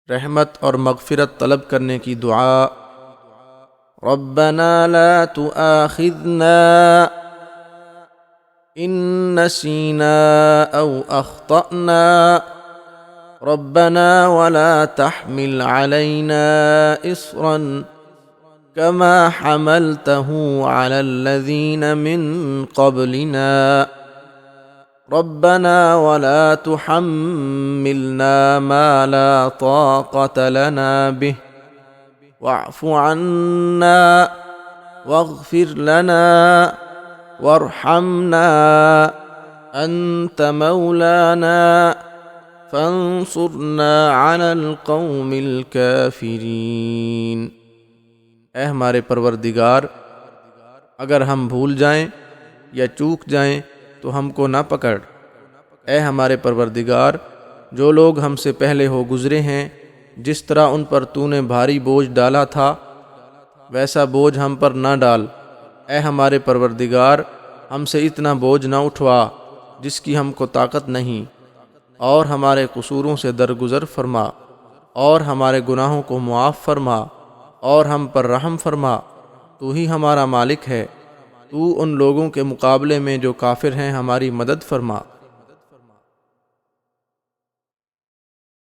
رحمت اور مغفرت طلب کرنے کی دعا۔ ربنا لا تؤاخذنا ان نسینا او اخطأنا ربنا ولا تحمل علينا اصرا كما حملته على الذين من قبلنا ربنا ولا تحملنا ما لا طاقة لنا به واعف عنا واغفر لنا وارحمنا أنت مولانا فانصرنا على القوم الكافرين۔ اے ہمارے پروردگار، اگر ہم بھول جائیں یا چوک جائیں تو ہم کو نہ پکڑ۔ اے ہمارے پروردگار، جو لوگ ہم سے پہلے ہو گزرے ہیں، جس طرح ان پر تو نے بھاری بوجھ ڈالا تھا ویسا بوجھ ہم پر نہ ڈال۔ اے ہمارے پروردگار، ہم سے اتنا بوجھ نہ اٹھوا جس کی ہم کو طاقت نہیں، اور ہمارے قصوروں سے درگزر فرما، اور ہمارے گناہوں کو معاف فرما، اور ہم پر رحم فرما۔ تو ہی ہمارا مالک ہے، تو ان لوگوں کے مقابلے میں جو کافر ہیں ہماری مدد فرما۔